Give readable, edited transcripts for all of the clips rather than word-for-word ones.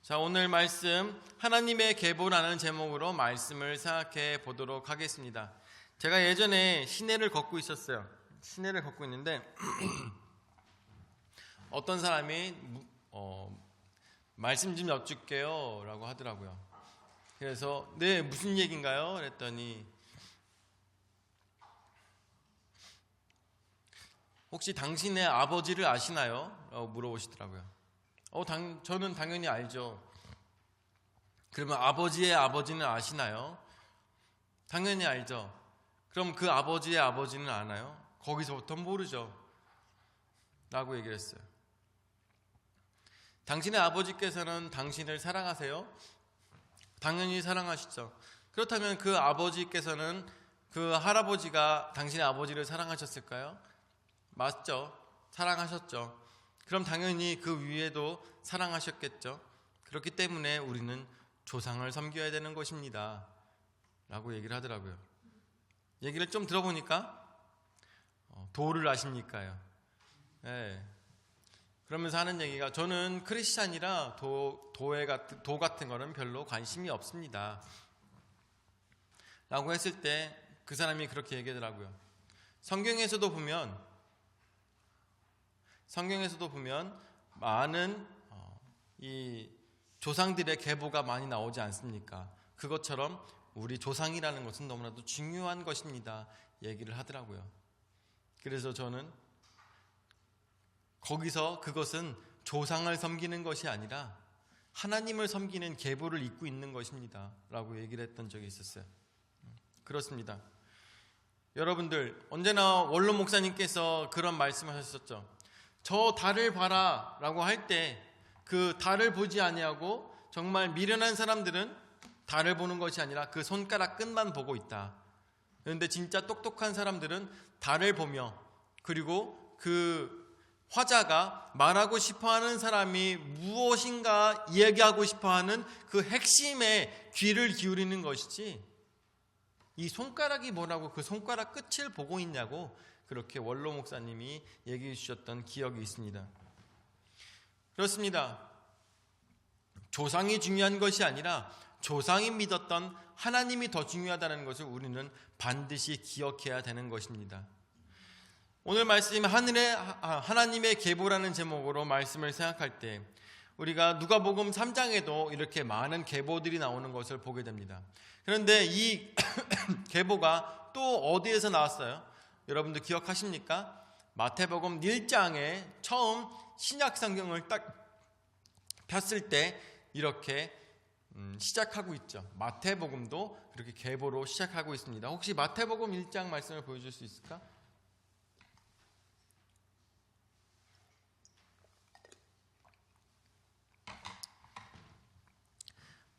자, 오늘 말씀 하나님의 계보라는 제목으로 말씀을 생각해 보도록 하겠습니다. 제가 예전에 시내를 걷고 있었어요. 시내를 걷고 있는데 어떤 사람이 말씀 좀 여쭐게요 라고 하더라고요. 그래서 네, 무슨 얘기인가요? 그랬더니 혹시 당신의 아버지를 아시나요? 라고 물어보시더라고요. 저는 당연히 알죠. 그러면 아버지의 아버지는 아시나요? 당연히 알죠. 그럼 그 아버지의 아버지는 아나요? 거기서부터 모르죠. 라고 얘기를 했어요. 당신의 아버지께서는 당신을 사랑하세요? 당연히 사랑하시죠. 그렇다면 그 아버지께서는 그 할아버지가 당신의 아버지를 사랑하셨을까요? 맞죠. 사랑하셨죠. 그럼 당연히 그 위에도 사랑하셨겠죠. 그렇기 때문에 우리는 조상을 섬겨야 되는 것입니다 라고 얘기를 하더라고요. 얘기를 좀 들어보니까 도를 아십니까요? 네. 그러면서 하는 얘기가 저는 크리스찬이라 도 같은 거는 별로 관심이 없습니다 라고 했을 때 그 사람이 그렇게 얘기하더라고요. 성경에서도 보면 많은 이 조상들의 계보가 많이 나오지 않습니까? 그것처럼 우리 조상이라는 것은 너무나도 중요한 것입니다 얘기를 하더라고요. 그래서 저는 거기서 그것은 조상을 섬기는 것이 아니라 하나님을 섬기는 계보를 잇고 있는 것입니다 라고 얘기를 했던 적이 있었어요. 그렇습니다. 여러분들, 언제나 원로 목사님께서 그런 말씀하셨었죠. 저 달을 봐라 라고 할 때 그 달을 보지 아니하고 정말 미련한 사람들은 달을 보는 것이 아니라 그 손가락 끝만 보고 있다. 그런데 진짜 똑똑한 사람들은 달을 보며, 그리고 그 화자가 말하고 싶어하는 사람이 무엇인가 이야기하고 싶어하는 그 핵심에 귀를 기울이는 것이지, 이 손가락이 뭐라고 그 손가락 끝을 보고 있냐고 그렇게 원로 목사님이 얘기해 주셨던 기억이 있습니다. 그렇습니다. 조상이 중요한 것이 아니라 조상이 믿었던 하나님이 더 중요하다는 것을 우리는 반드시 기억해야 되는 것입니다. 오늘 말씀 하나님의 계보라는 제목으로 말씀을 생각할 때 우리가 누가복음 3장에도 이렇게 많은 계보들이 나오는 것을 보게 됩니다. 그런데 이 계보가 또 어디에서 나왔어요? 여러분들 기억하십니까? 마태복음 1장에 처음 신약 성경을 딱 폈을 때 이렇게 시작하고 있죠. 마태복음도 그렇게 계보로 시작하고 있습니다. 혹시 마태복음 1장 말씀을 보여줄 수 있을까?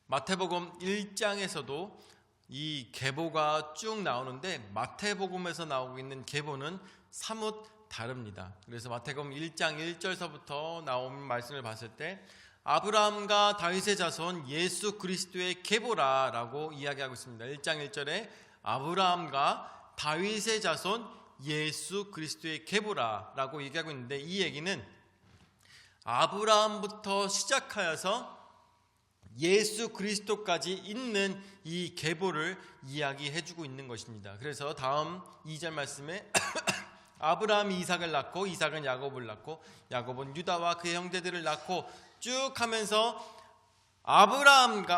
마태복음 1장에서도 이 계보가 쭉 나오는데 마태복음에서 나오고 있는 계보는 사뭇 다릅니다. 그래서 마태복음 1장 1절서부터 나온 말씀을 봤을 때 아브라함과 다윗의 자손 예수 그리스도의 계보라라고 이야기하고 있습니다. 1장 1절에 아브라함과 다윗의 자손 예수 그리스도의 계보라라고 얘기하고 있는데, 이 얘기는 아브라함부터 시작하여서 예수 그리스도까지 있는 이 계보를 이야기해주고 있는 것입니다. 그래서 다음 2절 말씀에 아브라함이 이삭을 낳고 이삭은 야곱을 낳고 야곱은 유다와 그의 형제들을 낳고 쭉 하면서 아브라함에서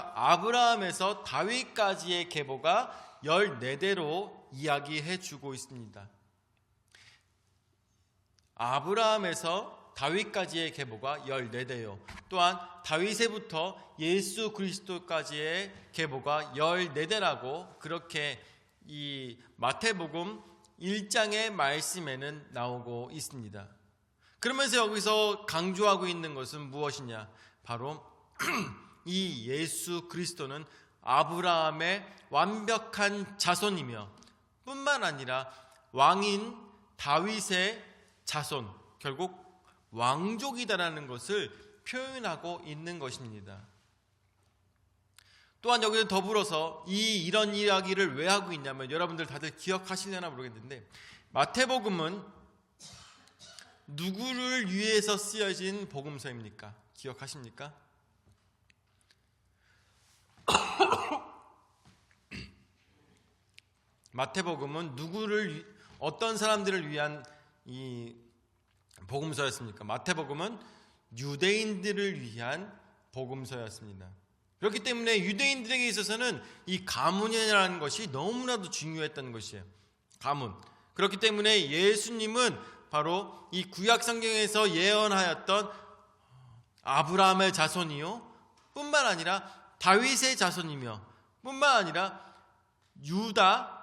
다윗까지의 계보가 14대로 이야기해주고 있습니다. 아브라함에서 다윗까지의 계보가 14대요. 또한 다윗에부터 예수 그리스도까지의 계보가 14대라고 그렇게 이 마태복음 1장의 말씀에는 나오고 있습니다. 그러면서 여기서 강조하고 있는 것은 무엇이냐? 바로 이 예수 그리스도는 아브라함의 완벽한 자손이며 뿐만 아니라 왕인 다윗의 자손, 결국 왕족이다라는 것을 표현하고 있는 것입니다. 또한 여기서 더불어서 이런 이야기를 왜 하고 있냐면, 여러분들 다들 기억하시려나 모르겠는데 마태복음은 누구를 위해서 쓰여진 복음서입니까? 기억하십니까? 마태복음은 어떤 사람들을 위한 이 복음서였습니까? 마태복음은 유대인들을 위한 복음서였습니다. 그렇기 때문에 유대인들에게 있어서는 이 가문이라는 것이 너무나도 중요했던 것이에요. 가문. 그렇기 때문에 예수님은 바로 이 구약 성경에서 예언하였던 아브라함의 자손이요 뿐만 아니라 다윗의 자손이며 뿐만 아니라 유다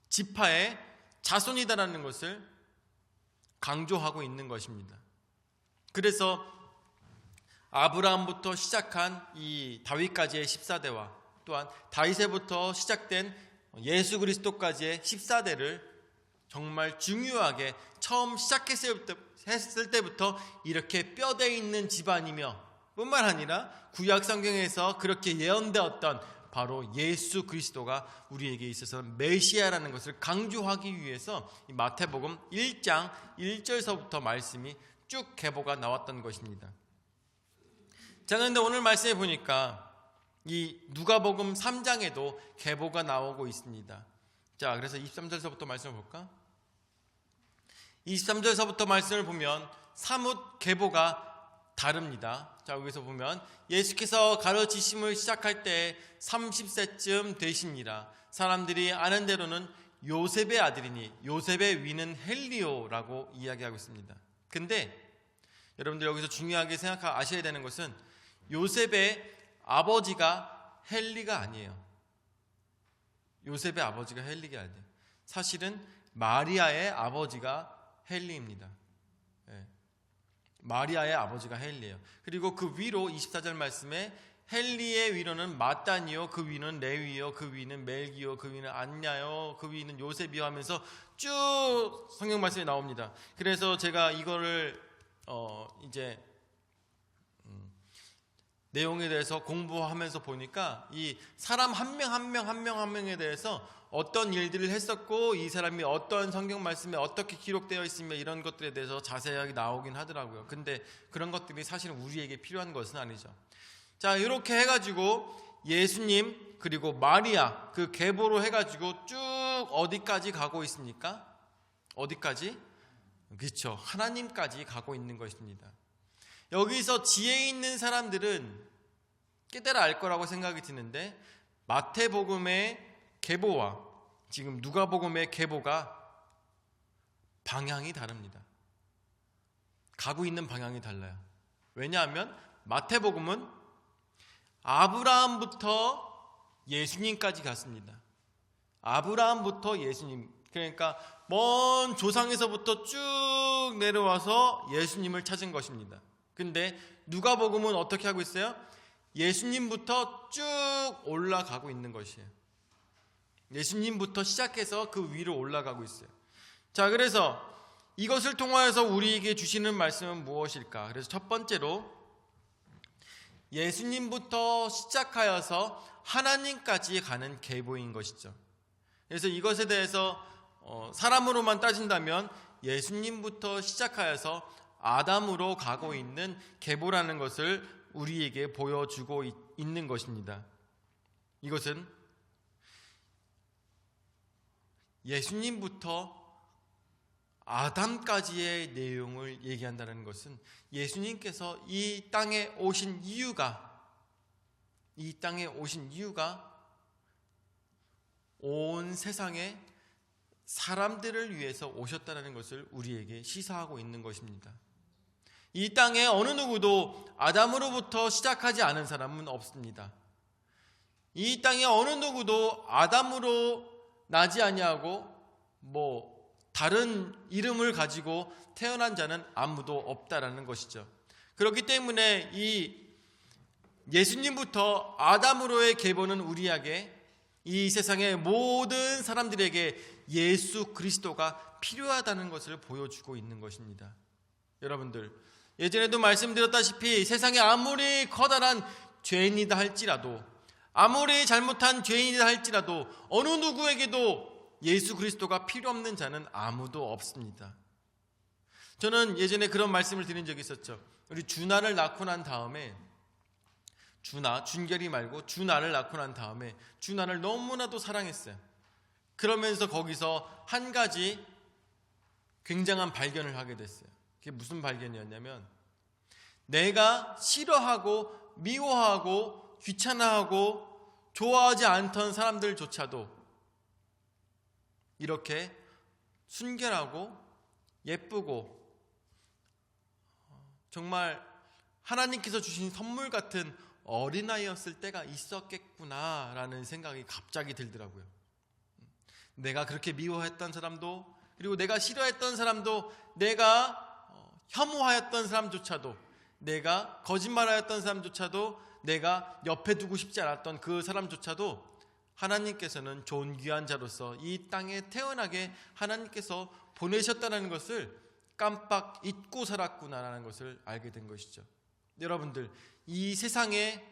지파의 자손이다라는 것을 강조하고 있는 것입니다. 그래서 아브라함부터 시작한 이 다윗까지의 14대와 또한 다윗에부터 시작된 예수 그리스도까지의 14대를 정말 중요하게 처음 시작했을 때부터 이렇게 뼈대 있는 집안이며 뿐만 아니라 구약 성경에서 그렇게 예언되었던 바로 예수 그리스도가 우리에게 있어서 메시아라는 것을 강조하기 위해서 이 마태복음 1장 1절서부터 말씀이 쭉 계보가 나왔던 것입니다. 자, 그런데 오늘 말씀해 보니까 이 누가복음 3장에도 계보가 나오고 있습니다. 자, 그래서 23절서부터 말씀을 볼까? 23절서부터 말씀을 보면 사뭇 계보가 다릅니다. 자, 여기서 보면 예수께서 가르치심을 시작할 때 30세쯤 되시니라. 사람들이 아는 대로는 요셉의 아들이니 요셉의 위는 헬리오라고 이야기하고 있습니다. 근데 여러분들 여기서 중요하게 아셔야 되는 것은 요셉의 아버지가 헬리가 아니에요. 요셉의 아버지가 헬리가 아니에요. 사실은 마리아의 아버지가 헬리입니다. 마리아의 아버지가 헬리예요. 그리고 그 위로 24절 말씀에 헬리의 위로는 마따니요, 그 위는 레위요, 그 위는 멜기요, 그 위는 안냐요, 그 위는 요셉이요 하면서 쭉 성경 말씀이 나옵니다. 그래서 제가 이거를 이제 내용에 대해서 공부하면서 보니까 이 사람 한 명 에 대해서 어떤 일들을 했었고 이 사람이 어떤 성경 말씀에 어떻게 기록되어 있으며 이런 것들에 대해서 자세하게 나오긴 하더라고요. 근데 그런 것들이 사실은 우리에게 필요한 것은 아니죠. 자, 이렇게 해가지고 예수님 그리고 마리아 그 계보로 해가지고 쭉 어디까지 가고 있습니까? 어디까지? 그렇죠. 하나님까지 가고 있는 것입니다. 여기서 지혜 있는 사람들은 깨달아 알 거라고 생각이 드는데 마태복음의 계보와 지금 누가복음의 계보가 방향이 다릅니다. 가고 있는 방향이 달라요. 왜냐하면 마태복음은 아브라함부터 예수님까지 갔습니다. 아브라함부터 예수님, 그러니까 먼 조상에서부터 쭉 내려와서 예수님을 찾은 것입니다. 근데 누가복음은 어떻게 하고 있어요? 예수님부터 쭉 올라가고 있는 것이에요. 예수님부터 시작해서 그 위로 올라가고 있어요. 자, 그래서 이것을 통하여서 우리에게 주시는 말씀은 무엇일까? 그래서 첫 번째로 예수님부터 시작하여서 하나님까지 가는 계보인 것이죠. 그래서 이것에 대해서 사람으로만 따진다면 예수님부터 시작하여서 아담으로 가고 있는 계보라는 것을 우리에게 보여주고 있는 것입니다. 이것은 예수님부터 아담까지의 내용을 얘기한다는 것은 예수님께서 이 땅에 오신 이유가 온 세상에 사람들을 위해서 오셨다는 것을 우리에게 시사하고 있는 것입니다. 이 땅에 어느 누구도 아담으로부터 시작하지 않은 사람은 없습니다. 이 땅에 어느 누구도 아담으로 나지 아니하고 다른 이름을 가지고 태어난 자는 아무도 없다라는 것이죠. 그렇기 때문에 이 예수님부터 아담으로의 계보는 우리에게 이 세상의 모든 사람들에게 예수 그리스도가 필요하다는 것을 보여주고 있는 것입니다. 여러분들, 예전에도 말씀드렸다시피 세상에 아무리 커다란 죄인이다 할지라도, 아무리 잘못한 죄인이다 할지라도 어느 누구에게도 예수 그리스도가 필요 없는 자는 아무도 없습니다. 저는 예전에 그런 말씀을 드린 적이 있었죠. 우리 준아를 낳고 난 다음에, 준결이 말고 준아를 낳고 난 다음에 준아를 너무나도 사랑했어요. 그러면서 거기서 한 가지 굉장한 발견을 하게 됐어요. 그게 무슨 발견이었냐면, 내가 싫어하고 미워하고 귀찮아하고 좋아하지 않던 사람들조차도 이렇게 순결하고 예쁘고 정말 하나님께서 주신 선물 같은 어린아이였을 때가 있었겠구나라는 생각이 갑자기 들더라고요. 내가 그렇게 미워했던 사람도, 그리고 내가 싫어했던 사람도, 내가 혐오하였던 사람조차도, 내가 거짓말하였던 사람조차도, 내가 옆에 두고 싶지 않았던 그 사람조차도 하나님께서는 존귀한 자로서 이 땅에 태어나게 하나님께서 보내셨다는 것을 깜빡 잊고 살았구나라는 것을 알게 된 것이죠. 여러분들, 이 세상에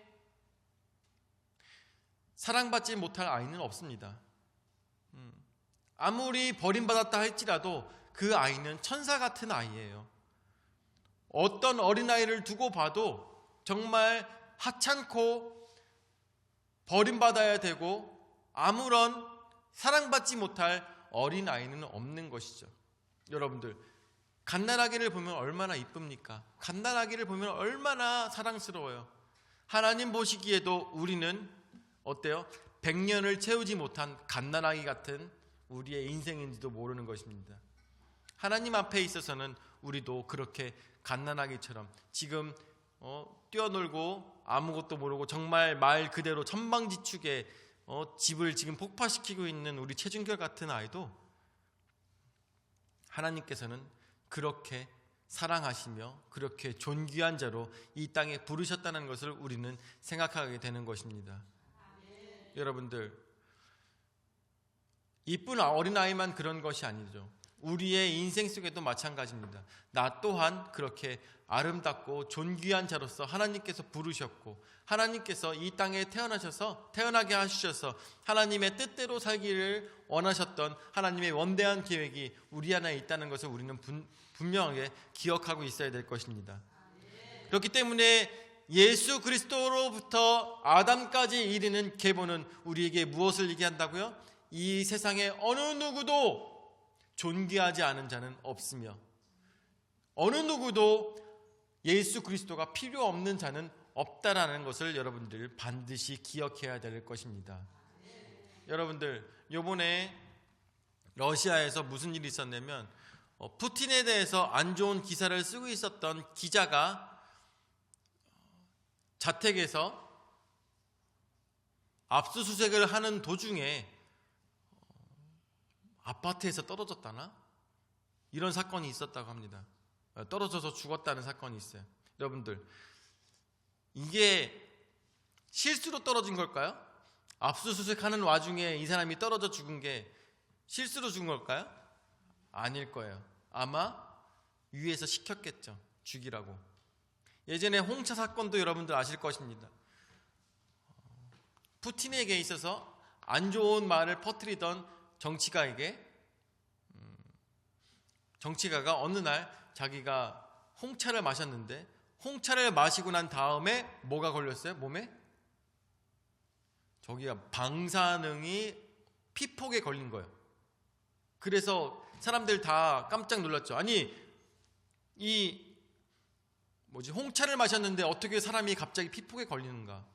사랑받지 못할 아이는 없습니다. 아무리 버림받았다 할지라도 그 아이는 천사 같은 아이예요. 어떤 어린아이를 두고 봐도 정말 하찮고 버림받아야 되고 아무런 사랑받지 못할 어린아이는 없는 것이죠. 여러분들, 갓난아기를 보면 얼마나 이쁩니까? 갓난아기를 보면 얼마나 사랑스러워요. 하나님 보시기에도 우리는 어때요? 100년을 채우지 못한 갓난아기 같은 우리의 인생인지도 모르는 것입니다. 하나님 앞에 있어서는 우리도 그렇게 갓난아기처럼 지금 뛰어놀고 아무것도 모르고 정말 말 그대로 천방지축에 집을 지금 폭파시키고 있는 우리 최준결 같은 아이도 하나님께서는 그렇게 사랑하시며 그렇게 존귀한 자로 이 땅에 부르셨다는 것을 우리는 생각하게 되는 것입니다. 여러분들, 이쁜 어린아이만 그런 것이 아니죠. 우리의 인생 속에도 마찬가지입니다. 나 또한 그렇게 아름답고 존귀한 자로서 하나님께서 부르셨고, 하나님께서 이 땅에 태어나게 하셔서 하나님의 뜻대로 살기를 원하셨던 하나님의 원대한 계획이 우리 안에 있다는 것을 우리는 분명하게 기억하고 있어야 될 것입니다. 그렇기 때문에 예수 그리스도로부터 아담까지 이르는 계보는 우리에게 무엇을 얘기한다고요? 이 세상에 어느 누구도 존귀하지 않은 자는 없으며 어느 누구도 예수 그리스도가 필요 없는 자는 없다라는 것을 여러분들 반드시 기억해야 될 것입니다. 여러분들, 요번에 러시아에서 무슨 일이 있었냐면 푸틴에 대해서 안 좋은 기사를 쓰고 있었던 기자가 자택에서 압수수색을 하는 도중에 아파트에서 떨어졌다나? 이런 사건이 있었다고 합니다. 떨어져서 죽었다는 사건이 있어요. 여러분들, 이게 실수로 떨어진 걸까요? 압수수색하는 와중에 이 사람이 떨어져 죽은 게 실수로 죽은 걸까요? 아닐 거예요. 아마 위에서 시켰겠죠. 죽이라고. 예전에 홍차 사건도 여러분들 아실 것입니다. 푸틴에게 있어서 안 좋은 말을 퍼뜨리던 정치가가 어느 날 자기가 홍차를 마셨는데 홍차를 마시고 난 다음에 뭐가 걸렸어요? 몸에? 저기가 방사능이 피폭에 걸린 거예요. 그래서 사람들 다 깜짝 놀랐죠. 아니, 홍차를 마셨는데 어떻게 사람이 갑자기 피폭에 걸리는가?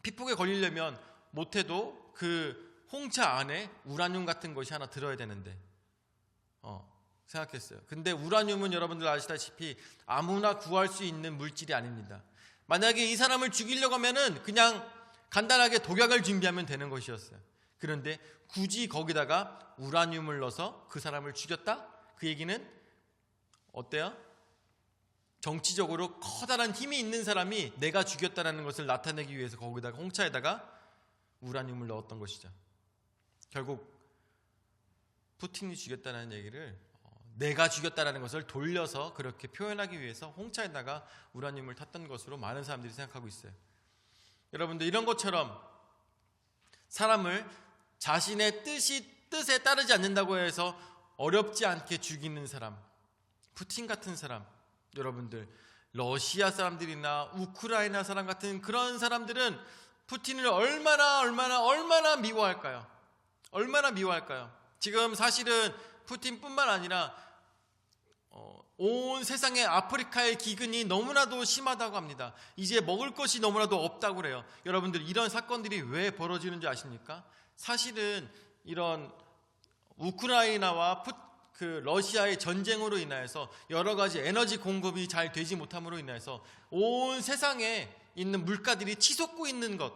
피폭에 걸리려면 못해도 그 홍차 안에 우라늄 같은 것이 하나 들어야 되는데 생각했어요. 근데 우라늄은 여러분들 아시다시피 아무나 구할 수 있는 물질이 아닙니다. 만약에 이 사람을 죽이려고 하면은 그냥 간단하게 독약을 준비하면 되는 것이었어요. 그런데 굳이 거기다가 우라늄을 넣어서 그 사람을 죽였다? 그 얘기는 어때요? 정치적으로 커다란 힘이 있는 사람이 내가 죽였다는 것을 나타내기 위해서 거기다가 홍차에다가 우라늄을 넣었던 것이죠. 결국 푸틴이 죽였다는 얘기를 내가 죽였다는 것을 돌려서 그렇게 표현하기 위해서 홍차에다가 우라늄을 탔던 것으로 많은 사람들이 생각하고 있어요. 여러분들, 이런 것처럼 사람을 자신의 뜻에 따르지 않는다고 해서 어렵지 않게 죽이는 사람, 푸틴 같은 사람, 여러분들 러시아 사람들이나 우크라이나 사람 같은 그런 사람들은 푸틴을 얼마나 미워할까요? 얼마나 미워할까요? 지금 사실은 푸틴뿐만 아니라 온 세상의 아프리카의 기근이 너무나도 심하다고 합니다. 이제 먹을 것이 너무나도 없다고 그래요. 여러분들, 이런 사건들이 왜 벌어지는지 아십니까? 사실은 이런 우크라이나와 러시아의 전쟁으로 인하여서 여러 가지 에너지 공급이 잘 되지 못함으로 인해서 온 세상에 있는 물가들이 치솟고 있는 것,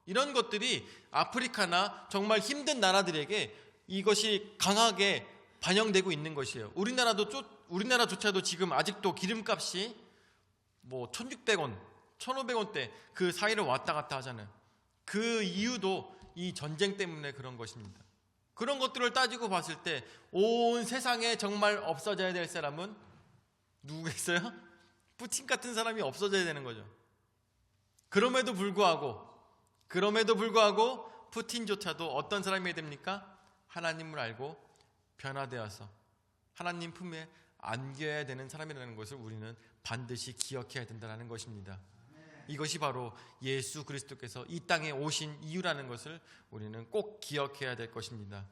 이런 것들이 아프리카나 정말 힘든 나라들에게 이것이 강하게 반영되고 있는 것이에요. 우리나라조차도 지금 아직도 기름값이 1,600원, 1,500원대 그 사이를 왔다 갔다 하잖아요. 그 이유도 이 전쟁 때문에 그런 것입니다. 그런 것들을 따지고 봤을 때 온 세상에 정말 없어져야 될 사람은 누구겠어요? 푸틴 같은 사람이 없어져야 되는 거죠. 그럼에도 불구하고 푸틴조차도 어떤 사람이 됩니까? 하나님을 알고 변화되어서 하나님 품에 안겨야 되는 사람이라는 것을 우리는 반드시 기억해야 된다는 것입니다. 이것이 바로 예수 그리스도께서 이 땅에 오신 이유라는 것을 우리는 꼭 기억해야 될 것입니다.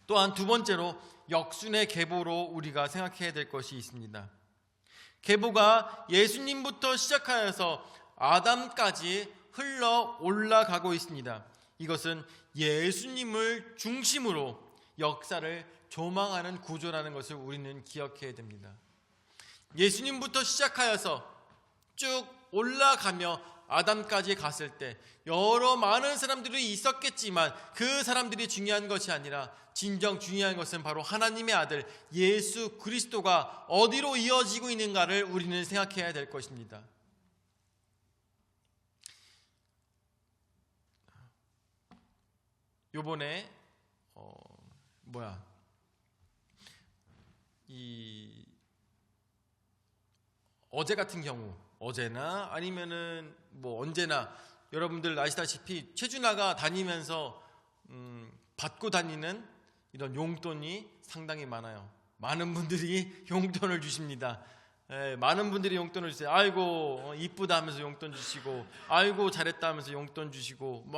또한 두 번째로 역순의 계보로 우리가 생각해야 될 것이 있습니다. 계보가 예수님부터 시작하여서 아담까지 흘러 올라가고 있습니다. 이것은 예수님을 중심으로 역사를 조망하는 구조라는 것을 우리는 기억해야 됩니다. 예수님부터 시작하여서 쭉 올라가며 아담까지 갔을 때 여러 많은 사람들이 있었겠지만 그 사람들이 중요한 것이 아니라 진정 중요한 것은 바로 하나님의 아들 예수 그리스도가 어디로 이어지고 있는가를 우리는 생각해야 될 것입니다. 요번에 어제 같은 경우, 어제나 아니면은 언제나 여러분들 아시다시피 최준하가 다니면서 받고 다니는 이런 용돈이 상당히 많아요. 많은 분들이 용돈을 주십니다. 많은 분들이 용돈을 주세요. 아이고 이쁘다 하면서 용돈 주시고, 아이고 잘했다 하면서 용돈 주시고,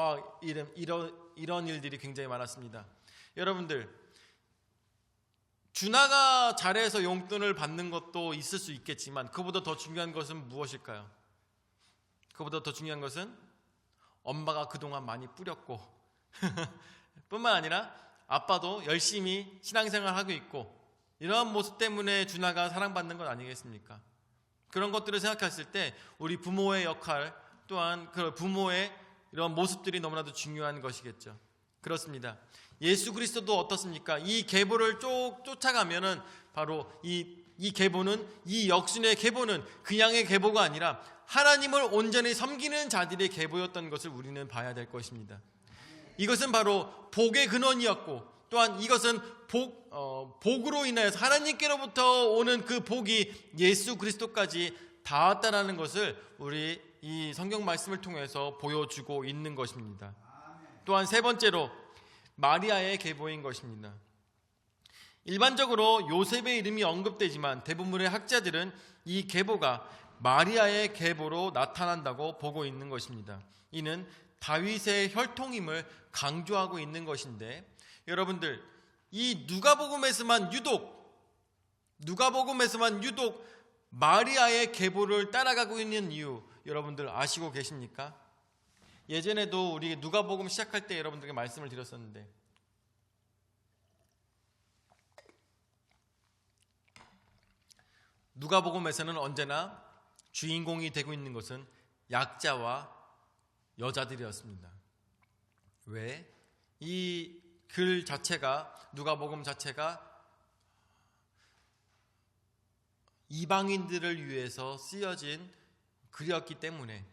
이런 일들이 굉장히 많았습니다. 여러분들, 준하가 잘해서 용돈을 받는 것도 있을 수 있겠지만 그보다 더 중요한 것은 무엇일까요? 그보다 더 중요한 것은 엄마가 그동안 많이 뿌렸고 뿐만 아니라 아빠도 열심히 신앙생활하고 있고, 이러한 모습 때문에 준하가 사랑받는 것 아니겠습니까? 그런 것들을 생각했을 때 우리 부모의 역할, 또한 그 부모의 이런 모습들이 너무나도 중요한 것이겠죠. 그렇습니다. 예수 그리스도도 어떻습니까? 이 계보를 쫓아가면은 바로 이 계보는, 이 역순의 계보는 그냥의 계보가 아니라 하나님을 온전히 섬기는 자들의 계보였던 것을 우리는 봐야 될 것입니다. 이것은 바로 복의 근원이었고, 또한 이것은 복으로 인하여서 하나님께로부터 오는 그 복이 예수 그리스도까지 닿았다는 것을 우리 이 성경 말씀을 통해서 보여주고 있는 것입니다. 또한 세 번째로 마리아의 계보인 것입니다. 일반적으로 요셉의 이름이 언급되지만 대부분의 학자들은 이 계보가 마리아의 계보로 나타난다고 보고 있는 것입니다. 이는 다윗의 혈통임을 강조하고 있는 것인데, 여러분들, 이 누가복음에서만 유독 마리아의 계보를 따라가고 있는 이유, 여러분들 아시고 계십니까? 예전에도 우리 누가복음 시작할 때 여러분들에게 말씀을 드렸었는데, 누가복음에서는 언제나 주인공이 되고 있는 것은 약자와 여자들이었습니다. 왜? 이 글 자체가, 누가복음 자체가 이방인들을 위해서 쓰여진 글이었기 때문에,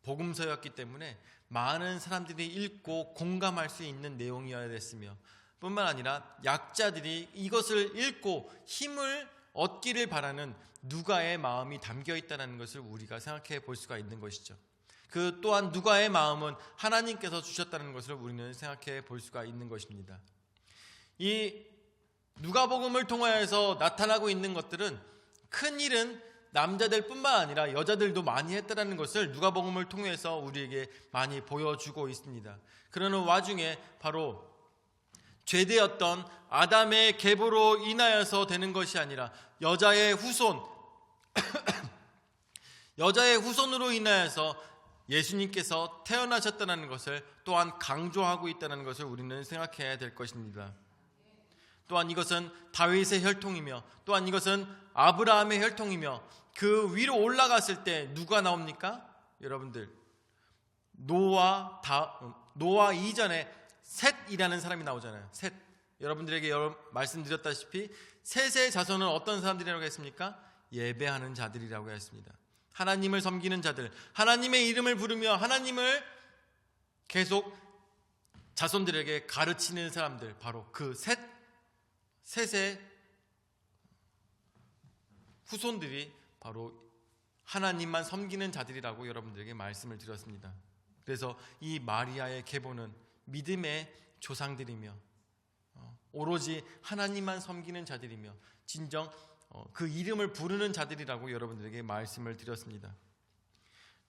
복음서였기 때문에 많은 사람들이 읽고 공감할 수 있는 내용이어야 됐으며, 뿐만 아니라 약자들이 이것을 읽고 힘을 얻기를 바라는 누가의 마음이 담겨 있다는 것을 우리가 생각해 볼 수가 있는 것이죠. 그 또한 누가의 마음은 하나님께서 주셨다는 것을 우리는 생각해 볼 수가 있는 것입니다. 이 누가복음을 통하여서 나타나고 있는 것들은 큰 일은 남자들뿐만 아니라 여자들도 많이 했다는 것을 누가복음을 통해서 우리에게 많이 보여주고 있습니다. 그러는 와중에 바로 죄되었던 아담의 계보로 인하여서 되는 것이 아니라 여자의 후손 여자의 후손으로 인하여서 예수님께서 태어나셨다는 것을 또한 강조하고 있다는 것을 우리는 생각해야 될 것입니다. 또한 이것은 다윗의 혈통이며 또한 이것은 아브라함의 혈통이며 그 위로 올라갔을 때 누가 나옵니까? 여러분들, 노아 이전에 셋이라는 사람이 나오잖아요. 셋. 여러분들에게 말씀드렸다시피 셋의 자손은 어떤 사람들이라고 했습니까? 예배하는 자들이라고 했습니다. 하나님을 섬기는 자들, 하나님의 이름을 부르며 하나님을 계속 자손들에게 가르치는 사람들, 바로 그 셋의 후손들이 바로 하나님만 섬기는 자들이라고 여러분들에게 말씀을 드렸습니다. 그래서 이 마리아의 계보는 믿음의 조상들이며 오로지 하나님만 섬기는 자들이며 진정 그 이름을 부르는 자들이라고 여러분들에게 말씀을 드렸습니다.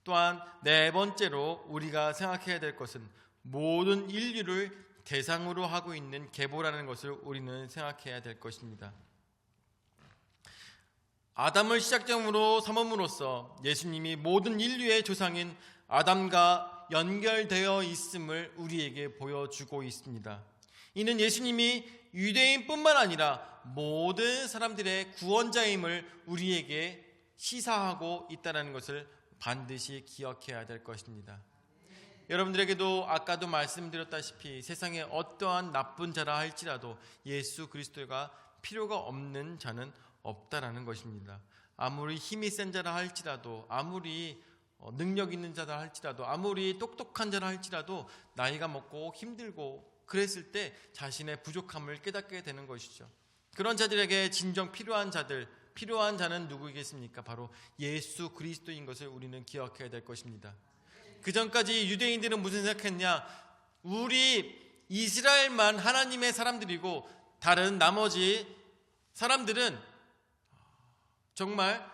또한 네 번째로 우리가 생각해야 될 것은 모든 인류를 대상으로 하고 있는 계보라는 것을 우리는 생각해야 될 것입니다. 아담을 시작점으로 삼음으로써 예수님이 모든 인류의 조상인 아담과 연결되어 있음을 우리에게 보여주고 있습니다. 이는 예수님이 유대인뿐만 아니라 모든 사람들의 구원자임을 우리에게 시사하고 있다는 것을 반드시 기억해야 될 것입니다. 여러분들에게도 아까도 말씀드렸다시피 세상에 어떠한 나쁜 자라 할지라도 예수 그리스도가 필요가 없는 자는 없다라는 것입니다. 아무리 힘이 센 자라 할지라도, 아무리 능력 있는 자라 할지라도, 아무리 똑똑한 자라 할지라도 나이가 먹고 힘들고 그랬을 때 자신의 부족함을 깨닫게 되는 것이죠. 그런 자들에게 진정 필요한 자는 누구이겠습니까? 바로 예수 그리스도인 것을 우리는 기억해야 될 것입니다. 그 전까지 유대인들은 무슨 생각했냐? 우리 이스라엘만 하나님의 사람들이고 다른 나머지 사람들은 정말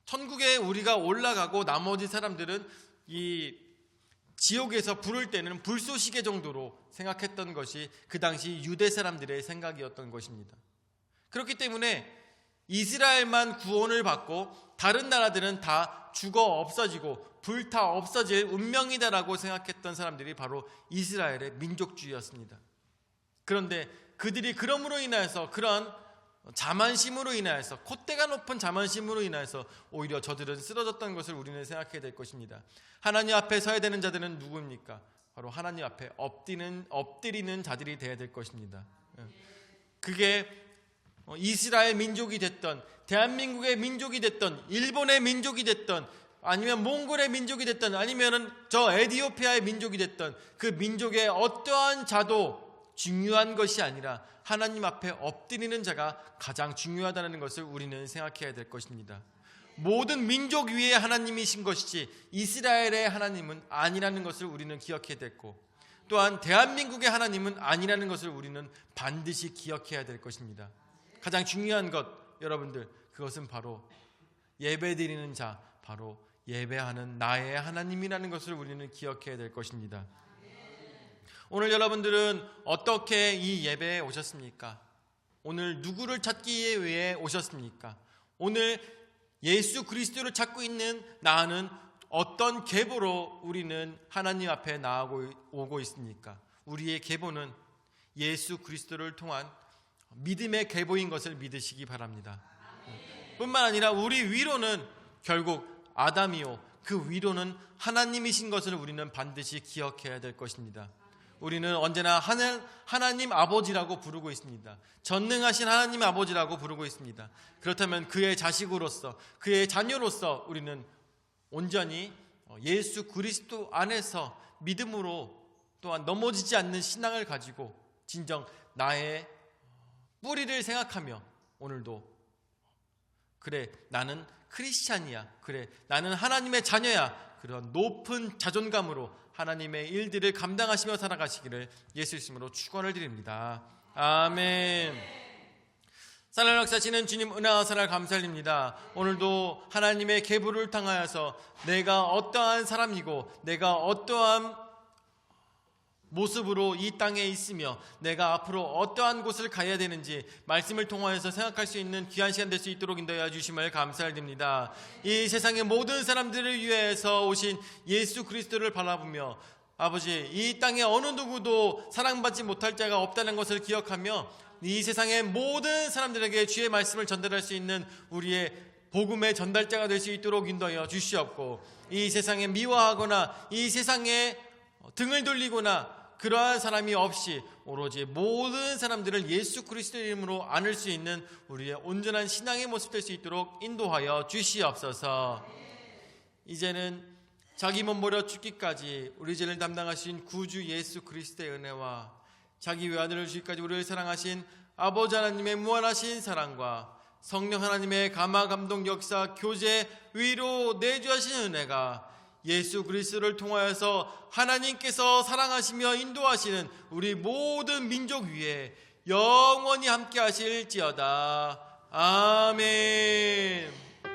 천국에 우리가 올라가고 나머지 사람들은 이 지옥에서 불을 때는 불쏘시개 정도로 생각했던 것이 그 당시 유대 사람들의 생각이었던 것입니다. 그렇기 때문에 이스라엘만 구원을 받고 다른 나라들은 다 죽어 없어지고 불타 없어질 운명이다라고 생각했던 사람들이 바로 이스라엘의 민족주의였습니다. 그런데 그들이 그럼으로 인하여서 그런 자만심으로 인하여서 콧대가 높은 자만심으로 인하여서 오히려 저들은 쓰러졌던 것을 우리는 생각해야 될 것입니다. 하나님 앞에 서야 되는 자들은 누구입니까? 바로 하나님 앞에 엎드리는 자들이 되어야 될 것입니다. 그게 이스라엘 민족이 됐던, 대한민국의 민족이 됐던, 일본의 민족이 됐던, 아니면 몽골의 민족이 됐던, 아니면은 저 에티오피아의 민족이 됐던 그 민족의 어떠한 자도 중요한 것이 아니라 하나님 앞에 엎드리는 자가 가장 중요하다는 것을 우리는 생각해야 될 것입니다. 모든 민족 위에 하나님이신 것이지 이스라엘의 하나님은 아니라는 것을 우리는 기억해야 됐고, 또한 대한민국의 하나님은 아니라는 것을 우리는 반드시 기억해야 될 것입니다. 가장 중요한 것, 여러분들, 그것은 바로 예배드리는 자, 바로 예배하는 나의 하나님이라는 것을 우리는 기억해야 될 것입니다. 오늘 여러분들은 어떻게 이 예배에 오셨습니까? 오늘 누구를 찾기 위해 오셨습니까? 오늘 예수 그리스도를 찾고 있는 나는 어떤 계보로 우리는 하나님 앞에 나오고 있습니까? 우리의 계보는 예수 그리스도를 통한 믿음의 계보인 것을 믿으시기 바랍니다. 뿐만 아니라 우리 위로는 결국 아담이요, 그 위로는 하나님이신 것을 우리는 반드시 기억해야 될 것입니다. 우리는 언제나 하나님 아버지라고 부르고 있습니다. 전능하신 하나님 아버지라고 부르고 있습니다. 그렇다면 그의 자식으로서, 그의 자녀로서 우리는 온전히 예수 그리스도 안에서 믿음으로 또한 넘어지지 않는 신앙을 가지고 진정 나의 뿌리를 생각하며 오늘도 그래, 나는 크리스찬이야, 그래, 나는 하나님의 자녀야, 그런 높은 자존감으로 하나님의 일들을 감당하시며 살아가시기를 예수 이름으로 축원을 드립니다. 아멘. 사랑을 역사하시는 주님 은혜와 사랑을 감사드립니다. 오늘도 하나님의 계보를 통하여서 내가 어떠한 사람이고 내가 어떠한 모습으로 이 땅에 있으며 내가 앞으로 어떠한 곳을 가야 되는지 말씀을 통하여서 생각할 수 있는 귀한 시간 될 수 있도록 인도하여 주심을 감사드립니다. 이 세상의 모든 사람들을 위해서 오신 예수 그리스도를 바라보며 아버지, 이 땅에 어느 누구도 사랑받지 못할 자가 없다는 것을 기억하며 이 세상의 모든 사람들에게 주의 말씀을 전달할 수 있는 우리의 복음의 전달자가 될 수 있도록 인도하여 주시옵고, 이 세상에 미워하거나 이 세상에 등을 돌리거나 그러한 사람이 없이 오로지 모든 사람들을 예수 그리스도의 이름으로 안을 수 있는 우리의 온전한 신앙의 모습 될 수 있도록 인도하여 주시옵소서. 이제는 자기 몸 버려 죽기까지 우리 죄를 담당하신 구주 예수 그리스도의 은혜와 자기 외아들을 주기까지 우리를 사랑하신 아버지 하나님의 무한하신 사랑과 성령 하나님의 감화 감동 역사 교제 위로 내주하신 은혜가 예수 그리스도를 통하여서 하나님께서 사랑하시며 인도하시는 우리 모든 민족 위에 영원히 함께 하실지어다. 아멘.